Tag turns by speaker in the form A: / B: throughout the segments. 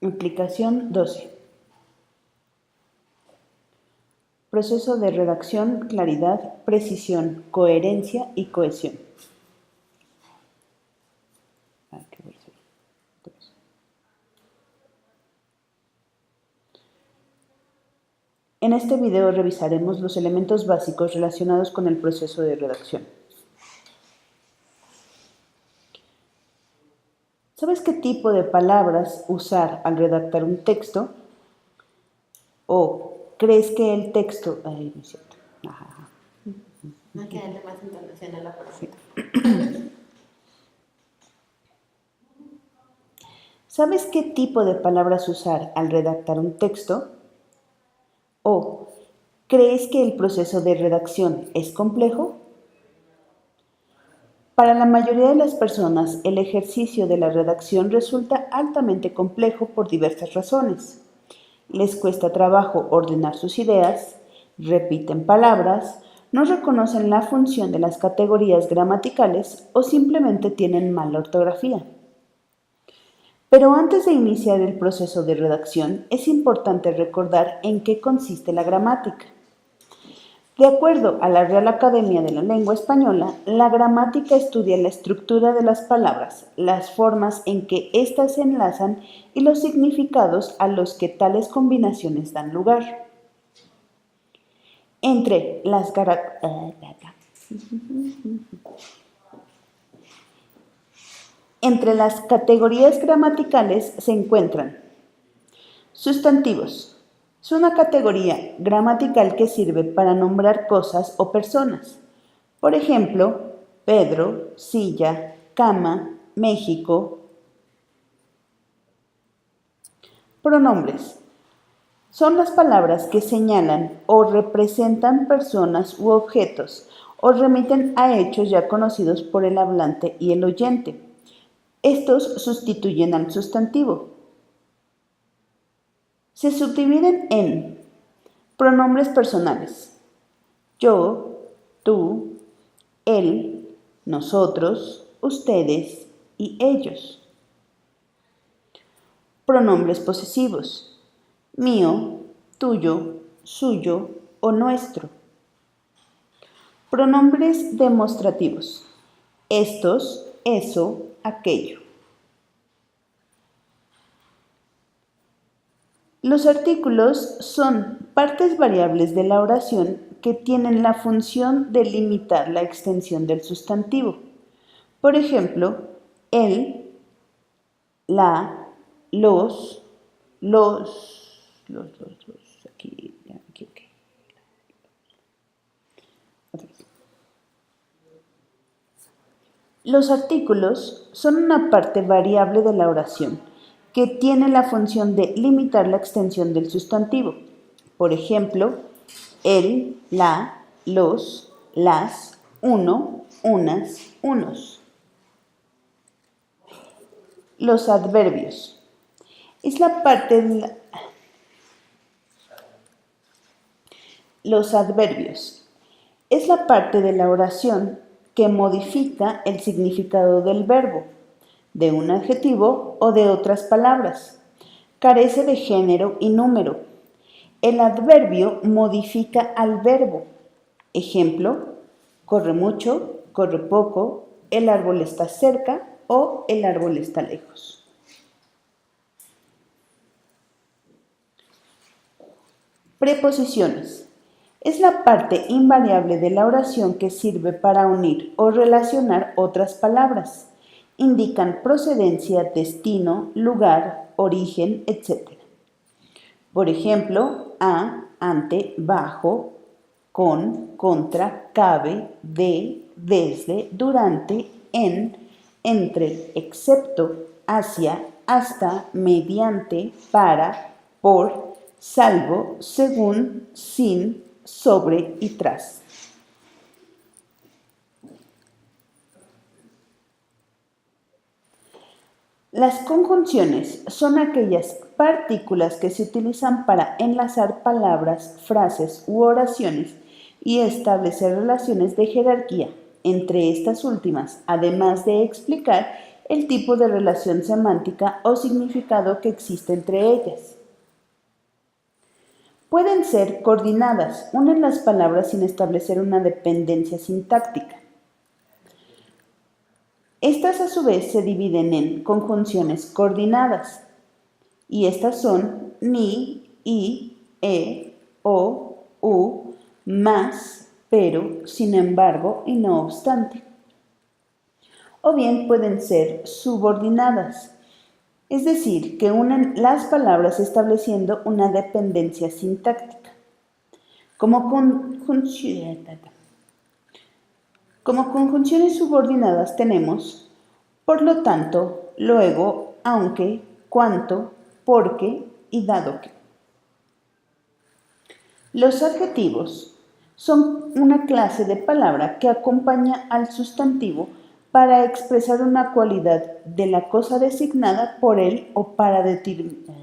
A: Aplicación 12. Proceso de redacción, claridad, precisión, coherencia y cohesión. En este video revisaremos los elementos básicos relacionados con el proceso de redacción. ¿Sabes qué tipo de palabras usar al redactar un texto? ¿O crees que el texto... Ay, no es cierto. Ajá.
B: No queda más internacional la pregunta.
A: ¿Sabes qué tipo de palabras usar al redactar un texto? ¿O crees que el proceso de redacción es complejo? Para la mayoría de las personas, el ejercicio de la redacción resulta altamente complejo por diversas razones. Les cuesta trabajo ordenar sus ideas, repiten palabras, no reconocen la función de las categorías gramaticales o simplemente tienen mala ortografía. Pero antes de iniciar el proceso de redacción, es importante recordar en qué consiste la gramática. De acuerdo a la Real Academia de la Lengua Española, la gramática estudia la estructura de las palabras, las formas en que éstas se enlazan y los significados a los que tales combinaciones dan lugar. Entre las categorías gramaticales se encuentran sustantivos. Es una categoría gramatical que sirve para nombrar cosas o personas. Por ejemplo, Pedro, silla, cama, México. Pronombres. Son las palabras que señalan o representan personas u objetos o remiten a hechos ya conocidos por el hablante y el oyente. Estos sustituyen al sustantivo. Se subdividen en pronombres personales: yo, tú, él, nosotros, ustedes y ellos. Pronombres posesivos: mío, tuyo, suyo o nuestro. Pronombres demostrativos: estos, eso, aquello. Los artículos son partes variables de la oración que tienen la función de limitar la extensión del sustantivo. Por ejemplo, el, la, los, aquí, ya me equivoqué. Los artículos son una parte variable de la oración que tiene la función de limitar la extensión del sustantivo. Por ejemplo, el, la, los, las, uno, unas, unos. Los adverbios. Es la parte de Los adverbios. Es la parte de la oración que modifica el significado del verbo, de un adjetivo o de otras palabras. Carece de género y número. El adverbio modifica al verbo. Ejemplo: corre mucho, corre poco, el árbol está cerca o el árbol está lejos. Preposiciones. Es la parte invariable de la oración que sirve para unir o relacionar otras palabras. Indican procedencia, destino, lugar, origen, etc. Por ejemplo, a, ante, bajo, con, contra, cabe, de, desde, durante, en, entre, excepto, hacia, hasta, mediante, para, por, salvo, según, sin, sobre y tras. Las conjunciones son aquellas partículas que se utilizan para enlazar palabras, frases u oraciones y establecer relaciones de jerarquía entre estas últimas, además de explicar el tipo de relación semántica o significado que existe entre ellas. Pueden ser coordinadas, unen las palabras sin establecer una dependencia sintáctica. Estas a su vez se dividen en conjunciones coordinadas, y estas son ni, y, o, u, más, pero, sin embargo y no obstante. O bien pueden ser subordinadas, es decir, que unen las palabras estableciendo una dependencia sintáctica. Como conjunciones subordinadas tenemos, por lo tanto, luego, aunque, cuanto, porque y dado que. Los adjetivos son una clase de palabra que acompaña al sustantivo para expresar una cualidad de la cosa designada por él o para determinar.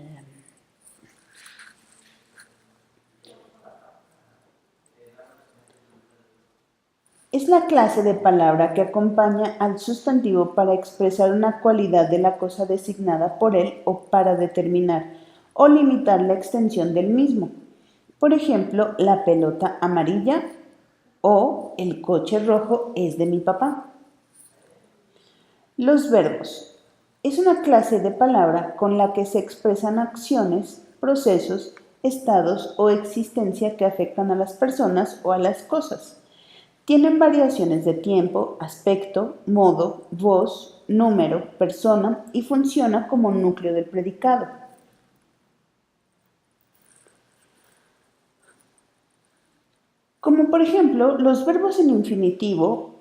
A: Es la clase de palabra que acompaña al sustantivo para expresar una cualidad de la cosa designada por él o para determinar o limitar la extensión del mismo. Por ejemplo, la pelota amarilla o el coche rojo es de mi papá. Los verbos. Es una clase de palabra con la que se expresan acciones, procesos, estados o existencia que afectan a las personas o a las cosas. Tienen variaciones de tiempo, aspecto, modo, voz, número, persona y funciona como núcleo del predicado. Como por ejemplo, los verbos en infinitivo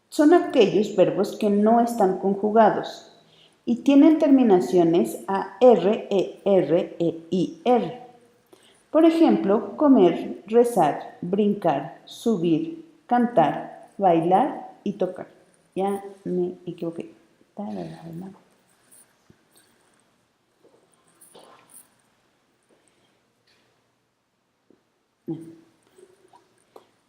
A: son aquellos verbos que no están conjugados y tienen terminaciones a R, E, R, E, I, R. Por ejemplo, comer, rezar, brincar, subir, cantar, bailar y tocar. Ya me equivoqué.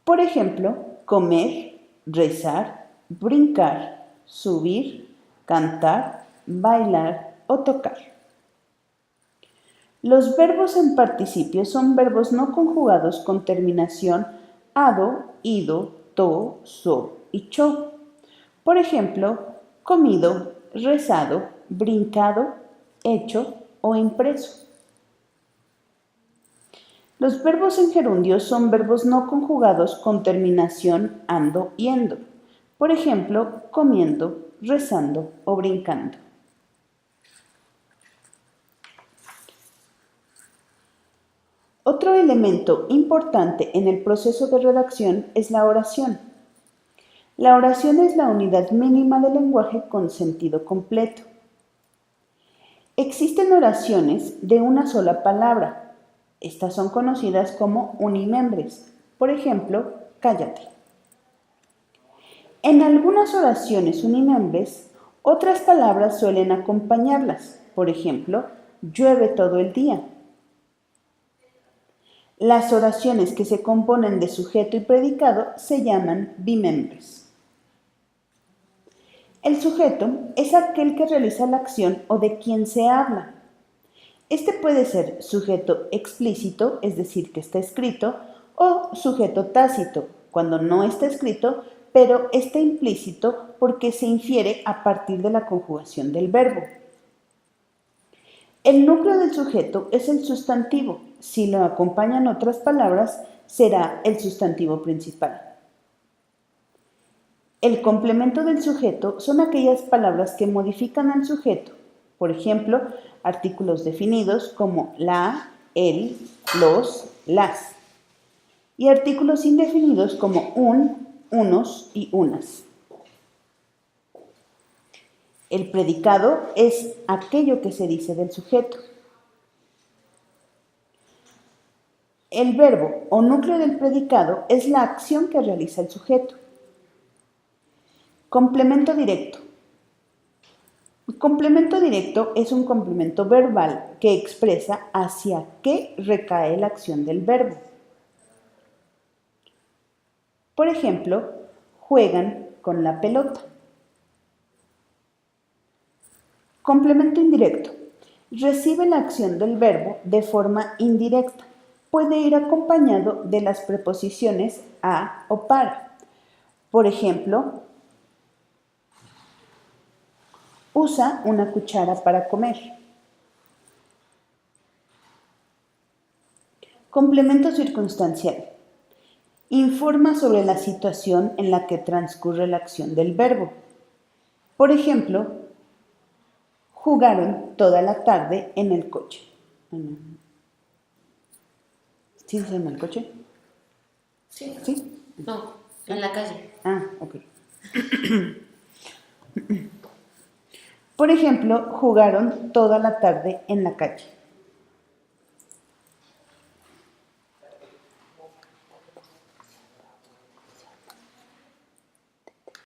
A: Por ejemplo, comer, rezar, brincar, subir, cantar, bailar o tocar. Los verbos en participio son verbos no conjugados con terminación ado, ido, to, so y cho. Por ejemplo, comido, rezado, brincado, hecho o impreso. Los verbos en gerundio son verbos no conjugados con terminación ando y endo. Por ejemplo, comiendo, rezando o brincando. Otro elemento importante en el proceso de redacción es la oración. La oración es la unidad mínima del lenguaje con sentido completo. Existen oraciones de una sola palabra. Estas son conocidas como unimembres. Por ejemplo, cállate. En algunas oraciones unimembres, otras palabras suelen acompañarlas. Por ejemplo, llueve todo el día. Las oraciones que se componen de sujeto y predicado se llaman bimembres. El sujeto es aquel que realiza la acción o de quien se habla. Este puede ser sujeto explícito, es decir, que está escrito, o sujeto tácito, cuando no está escrito, pero está implícito porque se infiere a partir de la conjugación del verbo. El núcleo del sujeto es el sustantivo. Si lo acompañan otras palabras, será el sustantivo principal. El complemento del sujeto son aquellas palabras que modifican al sujeto. Por ejemplo, artículos definidos como la, el, los, las. Y artículos indefinidos como un, unos y unas. El predicado es aquello que se dice del sujeto. El verbo o núcleo del predicado es la acción que realiza el sujeto. Complemento directo. El complemento directo es un complemento verbal que expresa hacia qué recae la acción del verbo. Por ejemplo, juegan con la pelota. Complemento indirecto. Recibe la acción del verbo de forma indirecta. Puede ir acompañado de las preposiciones a o para. Por ejemplo, usa una cuchara para comer. Complemento circunstancial. Informa sobre la situación en la que transcurre la acción del verbo. Por ejemplo, jugaron toda la tarde en el coche. ¿Sí se llama el coche?
B: Sí.
A: ¿Sí?
B: No, en la calle.
A: Ah, ok. Por ejemplo, jugaron toda la tarde en la calle.